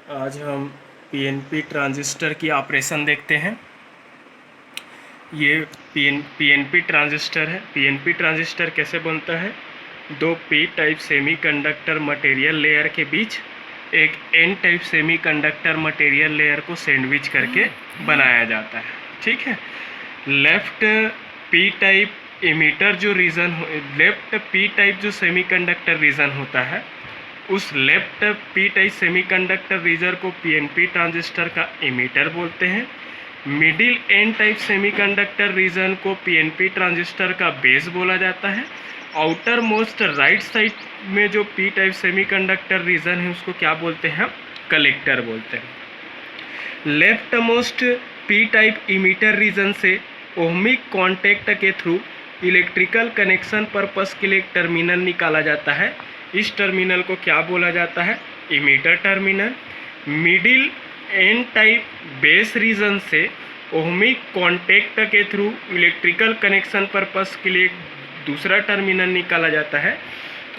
आज हम PNP transistor की ऑपरेशन देखते हैं। ये पीएनपी ट्रांजिस्टर है। पीएनपी ट्रांजिस्टर कैसे बनता है? दो P type semiconductor material layer के बीच एक N type semiconductor material layer को सैंडविच करके बनाया जाता है। ठीक है। लेफ्ट पी टाइप इमीटर जो रीजन लेफ्ट पी टाइप जो सेमीकंडक्टर रीजन होता है, उस left P type semiconductor region को पीएनपी ट्रांजिस्टर का इमीटर बोलते हैं। Middle N type semiconductor region को पीएनपी ट्रांजिस्टर का बेस बोला जाता है। आउटर मोस्ट राइट साइड में जो पी टाइप सेमीकंडक्टर रीजन है उसको क्या बोलते हैं? कलेक्टर बोलते हैं। Left most P type emitter region से ओहमिक कांटेक्ट के थ्रू इलेक्ट्रिकल कनेक्शन पर्पस के लिए एक टर्मिनल निकाला जाता है। इस टर्मिनल को क्या बोला जाता है? Emitter terminal. Middle N type base region से ओहमिक कांटेक्ट के थ्रू इलेक्ट्रिकल कनेक्शन पर्पस के लिए दूसरा टर्मिनल निकाला जाता है।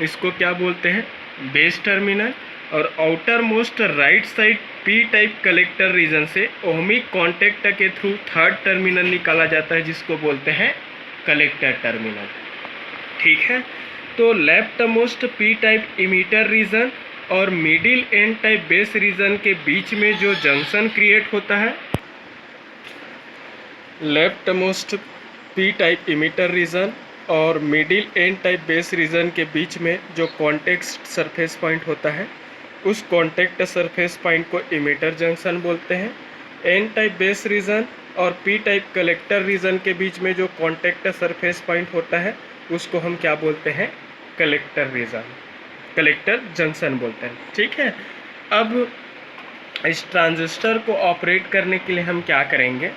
इसको क्या बोलते हैं? Base terminal. और outer most right side P type collector region से ओहमिक कांटेक्ट के थ्रू थर्ड टर्मिनल निकाला जाता है, जिसको बोलते हैं कलेक्टर टर्मिनल। ठीक है। तो left most P type emitter region और middle N type base region के बीच में जो जंक्शन क्रिएट होता है, left most P type emitter region और middle N type base region के बीच में जो कॉन्टेक्ट सरफेस पॉइंट होता है, उस कॉन्टेक्ट सरफेस पॉइंट को इमीटर जंक्शन बोलते हैं। एन टाइप बेस रीजन और पी टाइप कलेक्टर रीजन के बीच में जो कॉन्टेक्ट सरफेस पॉइंट होता है उसको हम क्या बोलते हैं? कलेक्टर रीजन, कलेक्टर जंक्शन बोलते हैं। ठीक है। अब इस ट्रांजिस्टर को ऑपरेट करने के लिए हम क्या करेंगे?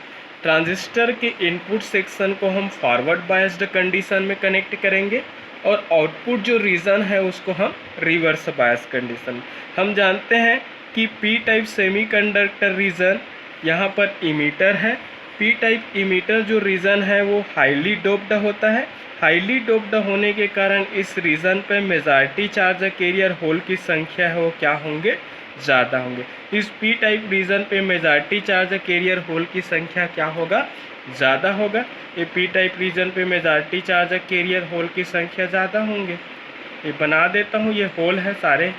ट्रांजिस्टर के इनपुट सेक्शन को हम फॉरवर्ड बायस्ड कंडीशन में कनेक्ट करेंगे और आउटपुट जो रीजन है उसको हम रिवर्स बायस कंडीशन। हम जानते हैं कि पी टाइप सेमीकंडक्टर रीजन यहाँ पर इमीटर है। पी टाइप इमीटर जो रीजन है वो हाईली डोप्ड होता है। हाईली डोप्ड होने के कारण इस रीजन पे मेजॉरिटी चार्ज कैरियर होल की संख्या है वो क्या होंगे? ज़्यादा होंगे। इस पी टाइप रीजन पे मेजॉरिटी चार्ज कैरियर होल की संख्या क्या होगा? ज़्यादा होगा। ये पी टाइप रीजन पे मेजॉरिटी चार्ज कैरियर होल की संख्या ज़्यादा होंगे। ये बना देता हूँ, ये होल है, सारे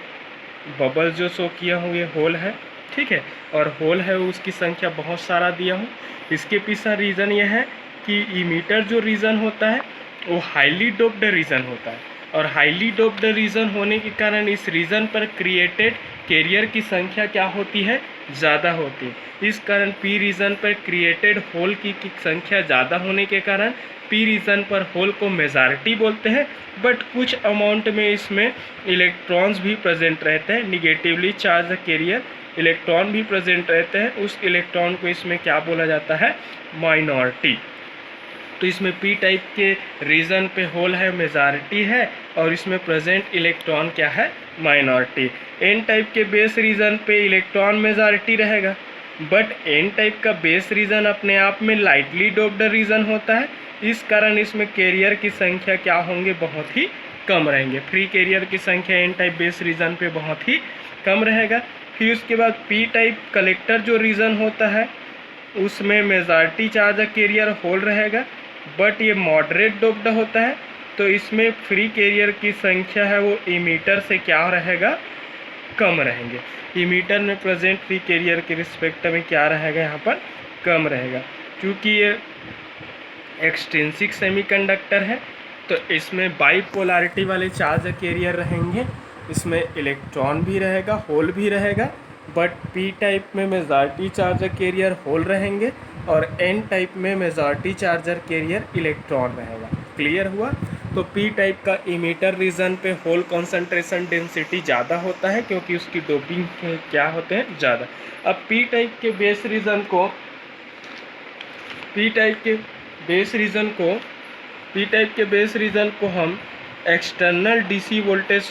बबल जो शो किया हूँ ये होल है। ठीक है। और होल है उसकी संख्या बहुत सारा दिया हूँ। इसके पीछे रीज़न ये है कि इमीटर जो रीजन होता है वो हाईली डोप्ड रीजन होता है और हाईली डोप्ड रीजन होने के कारण इस रीजन पर क्रिएटेड कैरियर की संख्या क्या होती है? ज़्यादा होती है। इस कारण पी रीजन पर क्रिएटेड होल की संख्या ज़्यादा होने के कारण पी रीजन पर होल को मेजॉरिटी बोलते हैं। बट कुछ अमाउंट में इसमें इलेक्ट्रॉन्स भी प्रेजेंट रहते हैं, निगेटिवली चार्ज कैरियर इलेक्ट्रॉन भी प्रेजेंट रहते हैं। उस इलेक्ट्रॉन को इसमें क्या बोला जाता है? माइनॉरिटी। तो इसमें पी टाइप के रीजन पे होल है, मेजॉरिटी है, और इसमें प्रेजेंट इलेक्ट्रॉन क्या है? माइनॉरिटी। एन टाइप के बेस रीजन पे इलेक्ट्रॉन मेजॉरिटी रहेगा, बट एन टाइप का बेस रीजन अपने आप में लाइटली डोप्ड रीजन होता है। इस कारण इसमें कैरियर की संख्या क्या होंगे? बहुत ही कम रहेंगे। फ्री कैरियर की संख्या एन टाइप बेस रीजन पे बहुत ही कम रहेगा। फिर उसके बाद पी टाइप कलेक्टर जो रीजन होता है उसमें मेजॉरिटी चार्ज कैरियर होल रहेगा, बट ये मॉडरेट डोप्ड होता है। तो इसमें फ्री कैरियर की संख्या है वो इमीटर से क्या रहेगा? कम रहेंगे। इमीटर में प्रेजेंट फ्री कैरियर के रिस्पेक्ट में क्या रहेगा? यहाँ पर कम रहेगा। क्योंकि ये एक्सट्रिंसिक सेमीकंडक्टर है तो इसमें बाइपोलैरिटी वाले चार्ज कैरियर रहेंगे। इसमें इलेक्ट्रॉन भी रहेगा, होल भी रहेगा, बट पी टाइप में मेजॉरिटी चार्जर कैरियर होल रहेंगे और एन टाइप में मेजॉरिटी चार्जर कैरियर इलेक्ट्रॉन रहेगा। क्लियर हुआ? तो पी टाइप का इमीटर रीजन पे होल कॉन्सेंट्रेशन डेंसिटी ज़्यादा होता है क्योंकि उसकी डोपिंग क्या होते हैं? ज़्यादा। अब पी टाइप के बेस रीजन को पी टाइप के बेस रीजन को हम एक्सटर्नल डीसी वोल्टेज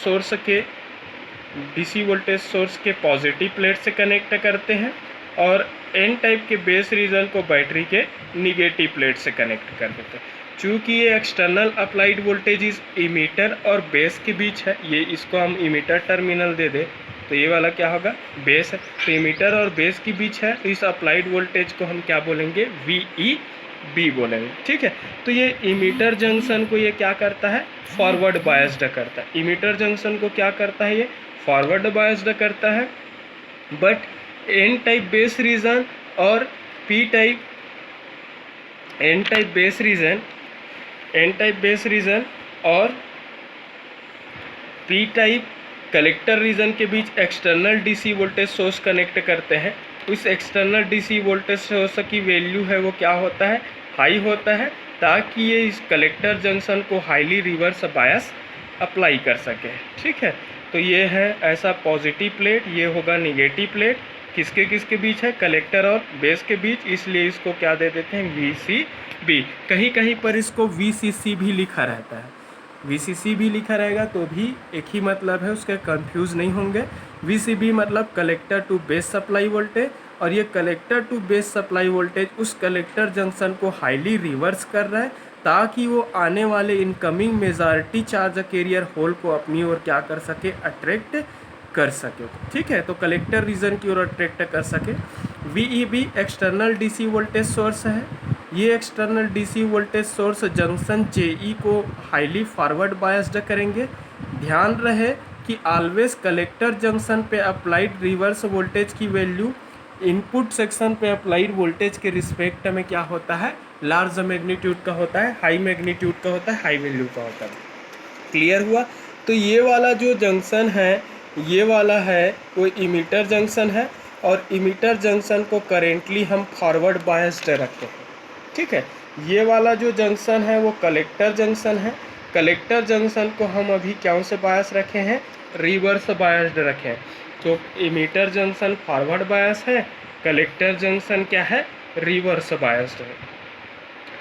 सोर्स के पॉजिटिव प्लेट से कनेक्ट करते हैं और एन टाइप के बेस रीजन को बैटरी के निगेटिव प्लेट से कनेक्ट कर देते हैं। चूँकि ये एक्सटर्नल अप्लाइड वोल्टेज इस इमीटर और बेस के बीच है, ये इसको हम इमीटर टर्मिनल दे दें, तो ये वाला क्या होगा, बेस है। तो इमीटर और बेस के बीच है, तो इस अप्लाइड वोल्टेज को हम क्या बोलेंगे, VEB बोलेंगे। ठीक है, तो ये इमीटर जंक्शन को ये क्या करता है, फॉरवर्ड बायस्ड करता है। इमीटर जंक्शन को क्या करता है, ये फॉरवर्ड बायस्ड करता है। But N type base region और P type N type base region और पी टाइप कलेक्टर रीजन के बीच external DC voltage source connect करते हैं। उस एक्सटर्नल डीसी वोल्टेज सोर्स की वैल्यू है वो क्या होता है, हाई होता है, ताकि ये इस कलेक्टर जंक्शन को हाईली रिवर्स बायस अप्लाई कर सके। ठीक है, तो ये है ऐसा पॉजिटिव प्लेट, ये होगा निगेटिव प्लेट, किसके बीच है, कलेक्टर और बेस के बीच, इसलिए इसको क्या दे देते हैं, VCB। कहीं कहीं पर इसको VCC भी लिखा रहता है, VCC भी लिखा रहेगा तो भी एक ही मतलब है, उसके कंफ्यूज नहीं होंगे। VCB मतलब collector to base supply voltage, और ये collector to base supply voltage उस कलेक्टर जंक्शन को हाईली रिवर्स कर रहा है, ताकि वो आने वाले incoming majority charge carrier hole को अपनी ओर क्या कर सके, अट्रैक्ट कर सके। ठीक है, तो कलेक्टर रीजन की ओर अट्रैक्ट कर सके। VEB external DC voltage source है। ये external DC voltage source junction JE को हाईली फॉरवर्ड बायस्ड करेंगे। ध्यान रहे कि ऑलवेज कलेक्टर जंक्शन पे अप्लाइड रिवर्स वोल्टेज की वैल्यू इनपुट सेक्शन पे अप्लाइड वोल्टेज के रिस्पेक्ट में क्या होता है, लार्ज मैग्नीट्यूड का होता है, हाई मैग्नीट्यूड का होता है, हाई वैल्यू का होता है। क्लियर हुआ। तो ये वाला जो जंक्शन है, ये वाला है वो इमीटर जंक्शन है, और इमीटर जंक्शन को करेंटली हम फॉरवर्ड बायस्ड रखते हैं। ठीक है, ये वाला जो जंक्शन है वो कलेक्टर जंक्शन है। कलेक्टर जंक्शन को हम अभी क्या से बायस रखे हैं, रिवर्स बायस्ड रखे हैं। तो इमीटर जंक्शन फॉरवर्ड बायस है, कलेक्टर जंक्शन क्या है, रिवर्स बायस्ड है।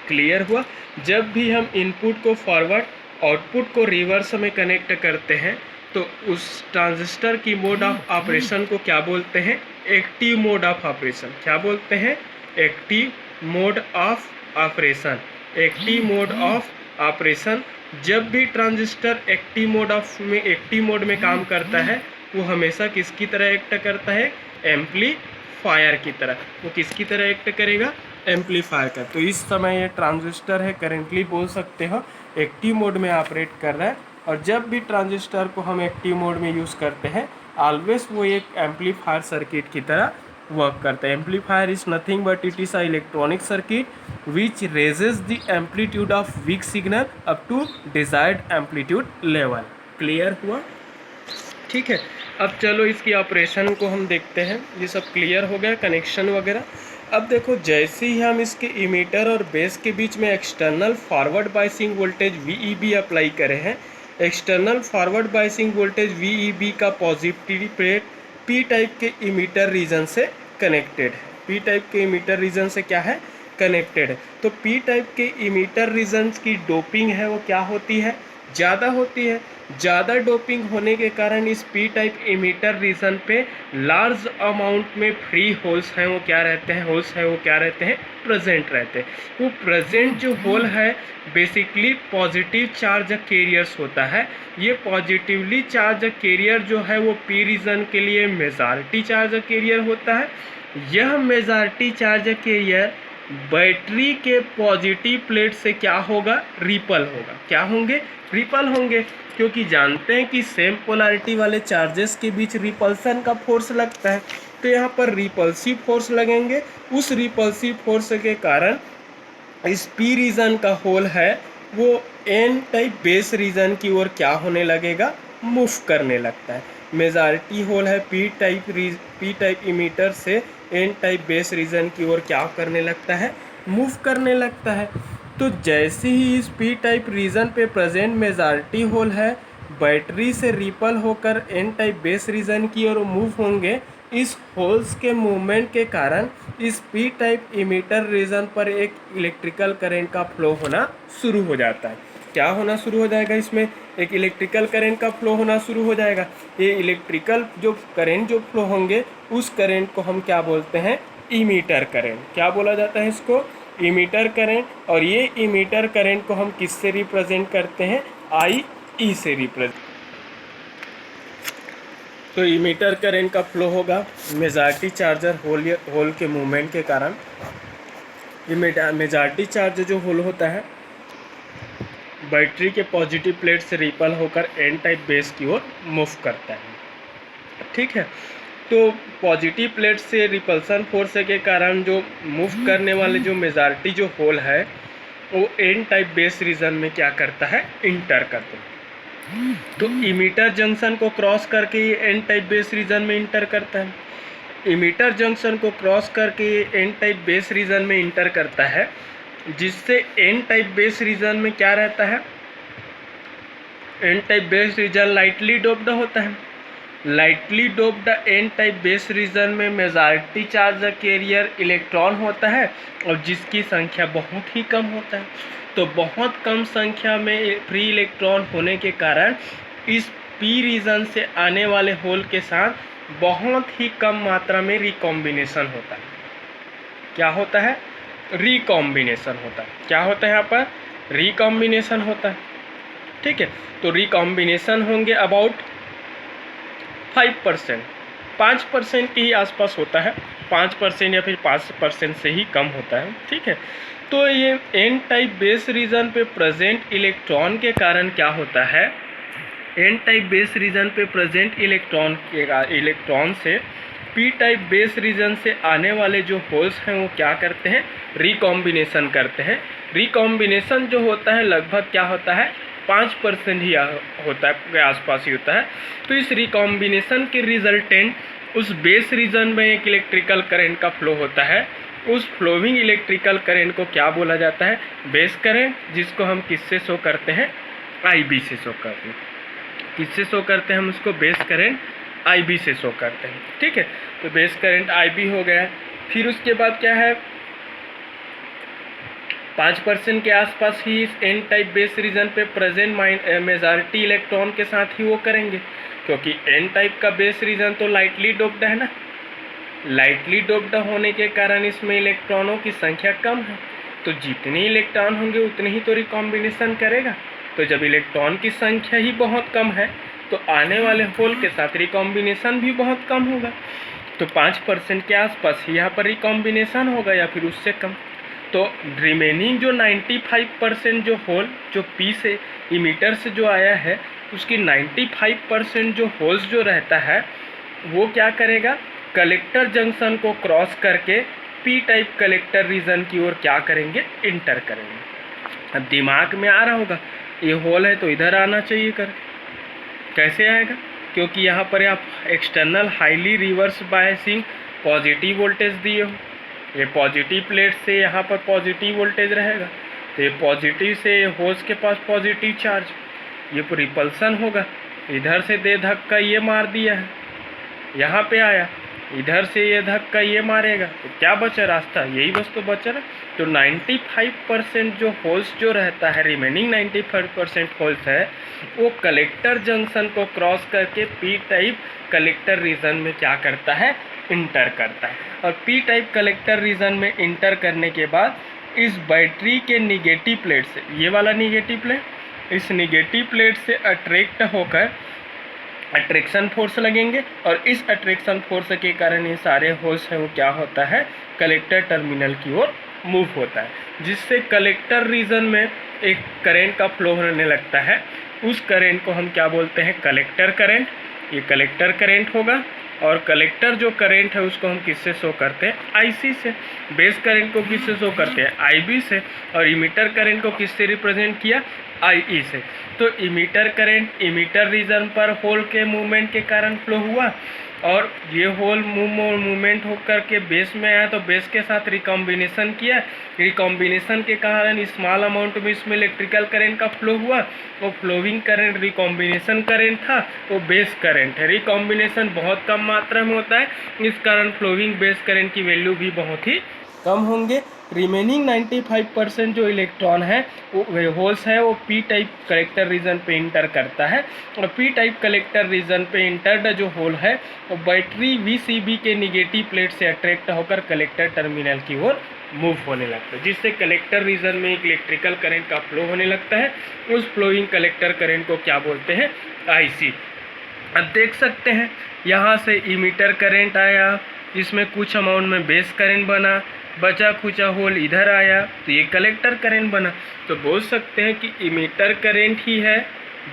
क्लियर हुआ। जब भी हम इनपुट को फॉरवर्ड, आउटपुट को रिवर्स में कनेक्ट करते हैं, तो उस ट्रांजिस्टर की मोड ऑफ ऑपरेशन को क्या बोलते हैं, एक्टिव मोड ऑफ ऑपरेशन। क्या बोलते हैं, active mode of operation. Active mode of operation. जब भी ट्रांजिस्टर एक्टिव मोड में काम करता है, वो हमेशा किसकी तरह एक्ट करता है, एम्पलीफायर की तरह। वो किसकी तरह एक्ट करेगा, एम्पलीफायर का। तो इस समय ये ट्रांजिस्टर है, करेंटली बोल सकते हो एक्टिव मोड में ऑपरेट कर रहा है। और जब भी ट्रांजिस्टर को हम एक्टिव मोड में यूज़ करते हैं, ऑलवेज वो एक एम्पलीफायर सर्किट की तरह वर्क करता है। Amplifier is nothing but it is a electronic circuit which raises the amplitude of weak signal up to desired amplitude level. Clear हुआ। ठीक है, अब चलो इसकी ऑपरेशन को हम देखते हैं। ये सब क्लियर हो गया, कनेक्शन वगैरह। अब देखो, जैसे ही हम इसके इमीटर और बेस के बीच में external forward biasing voltage VEB apply करे हैं, external forward biasing voltage VEB का पॉजिटिव प्लेट P टाइप के इमीटर रीजन से कनेक्टेड है। P टाइप के इमीटर रीजन से क्या है, कनेक्टेड है। तो P टाइप के इमीटर रीजन की डोपिंग है वो क्या होती है, ज़्यादा होती है। ज़्यादा डोपिंग होने के कारण इस P टाइप इमीटर रीजन पे लार्ज अमाउंट में फ्री होल्स हैं वो क्या रहते हैं, प्रेजेंट रहते हैं। वो प्रेजेंट जो होल है बेसिकली पॉजिटिव चार्ज कैरियर्स होता है। ये पॉजिटिवली चार्ज कैरियर जो है वो P रीजन के लिए मेजॉरिटी चार्ज कैरियर होता है। यह मेजॉरिटी चार्ज कैरियर बैटरी के पॉजिटिव प्लेट से क्या होगा, रिपल होगा। क्या होंगे, रिपल होंगे, क्योंकि जानते हैं कि सेम पोलैरिटी वाले चार्जेस के बीच रिपल्सन का फोर्स लगता है। तो यहाँ पर रिपल्सिव फोर्स लगेंगे। उस रिपल्सिव फोर्स के कारण इस P रीजन का होल है वो N टाइप बेस रीजन की ओर क्या होने लगेगा, मूव करने लगता है। मेजॉरिटी होल है P टाइप इमीटर से N टाइप बेस रीजन की ओर क्या करने लगता है, मूव करने लगता है। तो जैसे ही इस P टाइप रीजन पे प्रेजेंट मेजॉरिटी होल है बैटरी से रिपल होकर N टाइप बेस रीजन की ओर मूव होंगे, इस होल्स के मूवमेंट के कारण इस P टाइप इमीटर रीजन पर एक इलेक्ट्रिकल करंट का फ्लो होना शुरू हो जाता है। क्या होना शुरू हो जाएगा, इसमें एक इलेक्ट्रिकल करंट का फ्लो होना शुरू हो जाएगा। ये इलेक्ट्रिकल जो करंट जो फ्लो होंगे, उस करंट को हम क्या बोलते हैं, इमीटर करंट। क्या बोला जाता है इसको, इमीटर करंट। और ये इमीटर करंट को हम किससे रिप्रेजेंट करते हैं, IE से रिप्रेजेंट। तो इमीटर करंट का फ्लो होगा मेजॉरिटी चार्जर होल के मूवमेंट के कारण। मेजॉरिटी चार्ज जो होल होता है बैटरी के पॉजिटिव प्लेट से रिपल होकर एन टाइप बेस की ओर मूव करता है। ठीक है, तो पॉजिटिव प्लेट से रिपल्सन फोर्स के कारण जो मूव करने वाले जो मेजॉरिटी जो होल है वो एन टाइप बेस रीजन में क्या करता है, इंटर करता है। तो इमीटर जंक्शन को क्रॉस करके ये एन टाइप बेस रीजन में इंटर करता है। इमीटर जंक्शन को क्रॉस करके ये एन टाइप बेस रीजन में इंटर करता है, जिससे एन टाइप बेस रीजन में क्या रहता है, N type base region lightly doped होता है। Lightly doped N type base region में मेजॉरिटी चार्ज कैरियर इलेक्ट्रॉन होता है और जिसकी संख्या बहुत ही कम होता है। तो बहुत कम संख्या में फ्री इलेक्ट्रॉन होने के कारण इस पी रीजन से आने वाले होल के साथ बहुत ही कम मात्रा में रिकॉम्बिनेशन होता है। क्या होता है, रिकॉम्बिनेशन होता है। क्या होता है यहाँ पर, रिकॉम्बिनेशन होता है। ठीक है, तो रिकॉम्बिनेशन होंगे अबाउट 5%, 5% के ही आसपास होता है, 5% या फिर 5% से ही कम होता है। ठीक है, तो ये एन टाइप बेस रीजन पे प्रेजेंट इलेक्ट्रॉन के कारण क्या होता है, एन टाइप बेस रीजन पे प्रेजेंट इलेक्ट्रॉन से पी टाइप बेस रीजन से आने वाले जो होल्स हैं वो क्या करते हैं, रिकॉम्बिनेशन करते हैं। रिकॉम्बिनेशन जो होता है लगभग क्या होता है, 5% ही होता है, के आसपास ही होता है। तो इस रिकॉम्बिनेशन के रिजल्टेंट उस बेस रीजन में एक इलेक्ट्रिकल करंट का फ्लो होता है। उस फ्लोइंग इलेक्ट्रिकल करंट को क्या बोला जाता है, बेस करंट, जिसको हम किससे शो करते हैं, IB से शो करते हैं। किससे शो करते हैं हम उसको, बेस करंट IB से शो करते हैं। ठीक है, तो बेस करंट IB हो गया। फिर उसके बाद क्या है, 5% के आसपास ही इस एन टाइप बेस रीजन पे प्रेजेंट मेजॉरिटी इलेक्ट्रॉन के साथ ही वो करेंगे, क्योंकि एन टाइप का बेस रीजन तो लाइटली डोप्ड है ना। लाइटली डोप्ड होने के कारण इसमें इलेक्ट्रॉनों की संख्या कम है, तो जितने इलेक्ट्रॉन होंगे उतने ही तो रिकॉम्बिनेशन करेगा। तो जब इलेक्ट्रॉन की संख्या ही बहुत कम है तो आने वाले होल के साथ रिकॉम्बिनेशन भी बहुत कम होगा। तो 5% के आसपास ही यहाँ पर रिकॉम्बिनेशन होगा या फिर उससे कम। तो रिमेनिंग जो 95% जो होल जो पी से इमीटर से जो आया है उसकी 95% जो होल्स जो रहता है वो क्या करेगा, कलेक्टर जंक्शन को क्रॉस करके पी टाइप कलेक्टर रीजन की ओर क्या करेंगे, इंटर करेंगे। अब दिमाग में आ रहा होगा ये होल है तो इधर आना चाहिए कर, कैसे आएगा, क्योंकि यहाँ पर आप external highly reverse biasing positive voltage दिए हो। ये पॉजिटिव प्लेट से यहाँ पर पॉजिटिव वोल्टेज रहेगा, तो ये पॉजिटिव से होल्स के पास पॉजिटिव चार्ज, ये रिपल्सन होगा। इधर से दे धक्का ये मार दिया है, यहाँ पे आया, इधर से ये धक्का ये मारेगा, तो क्या बचा रास्ता, यही बस तो बचा ना। तो 95% जो होल्स जो रहता है, रिमेनिंग 95% होल्स है वो कलेक्टर जंक्शन को क्रॉस करके पी टाइप कलेक्टर रीजन में क्या करता है, इंटर करता है। और पी टाइप कलेक्टर रीजन में इंटर करने के बाद इस बैटरी के निगेटिव प्लेट से, ये वाला निगेटिव प्लेट, इस निगेटिव प्लेट से अट्रैक्ट होकर अट्रैक्शन फोर्स लगेंगे और इस अट्रैक्शन फोर्स के कारण ये सारे होल्स हैं वो क्या होता है, कलेक्टर टर्मिनल की ओर मूव होता है, जिससे कलेक्टर रीजन में एक करंट का फ्लो होने लगता है। उस करंट को हम क्या बोलते हैं, कलेक्टर करंट। ये कलेक्टर करंट होगा और कलेक्टर जो करंट है उसको हम किससे शो करते हैं, IC से। बेस करंट को किससे शो करते हैं, IB से। और इमीटर करंट को किससे रिप्रेजेंट किया, IE से। तो इमीटर करंट इमीटर रीजन पर होल के मूवमेंट के कारण फ्लो हुआ और ये होल मूवमेंट होकर के बेस में आया, तो बेस के साथ रिकॉम्बिनेशन किया। रिकॉम्बिनेशन के कारण स्मॉल अमाउंट में इसमें इलेक्ट्रिकल करंट का फ्लो हुआ। वो फ्लोइंग करंट रिकॉम्बिनेशन करंट था, वो बेस करंट है। रिकॉम्बिनेशन बहुत कम मात्रा में होता है, इस कारण फ्लोइंग बेस करंट की वैल्यू भी बहुत ही कम होंगे। रिमेनिंग 95% जो इलेक्ट्रॉन है वो होल्स है वो पी टाइप कलेक्टर रीजन पे इंटर करता है और पी टाइप कलेक्टर रीजन पे इंटर्ड जो होल है वो बैटरी VCB के निगेटिव प्लेट से अट्रैक्ट होकर कलेक्टर टर्मिनल की ओर मूव होने लगता है, जिससे कलेक्टर रीजन में एक इलेक्ट्रिकल करंट का फ्लो होने लगता है। उस फ्लोइंग कलेक्टर करंट को क्या बोलते हैं, IC। अब देख सकते हैं यहाँ से इमीटर करंट आया, इसमें कुछ अमाउंट में बेस करंट बना, बचा खुचा होल इधर आया तो ये कलेक्टर करंट बना। तो बोल सकते हैं कि इमीटर करंट ही है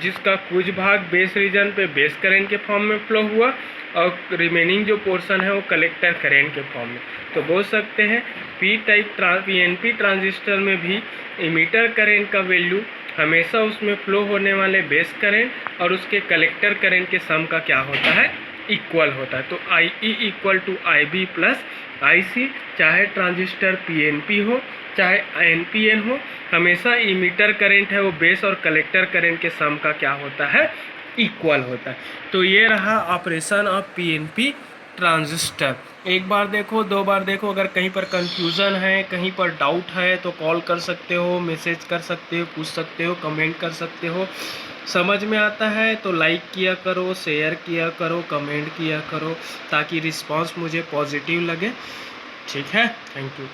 जिसका कुछ भाग बेस रीजन पे बेस करंट के फॉर्म में फ्लो हुआ और रिमेनिंग जो पोर्शन है वो कलेक्टर करंट के फॉर्म में। तो बोल सकते हैं पीएनपी ट्रांजिस्टर में भी इमीटर करंट का वैल्यू हमेशा उसमें फ्लो होने वाले बेस करंट और उसके कलेक्टर करंट के सम का क्या होता है, इक्वल होता है। तो IE equal to IB plus IC, चाहे ट्रांजिस्टर PNP हो चाहे NPN हो, हमेशा इमीटर करंट है वो बेस और कलेक्टर करंट के सम का क्या होता है, इक्वल होता है। तो ये रहा ऑपरेशन ऑफ PNP ट्रांजिस्टर। एक बार देखो, दो बार देखो, अगर कहीं पर कंफ्यूजन है, कहीं पर डाउट है तो कॉल कर सकते हो, मैसेज कर सकते हो, पूछ सकते हो, कमेंट कर सकते हो। समझ में आता है तो लाइक किया करो, शेयर किया करो, कमेंट किया करो ताकि रिस्पांस मुझे पॉजिटिव लगे। ठीक है, थैंक यू।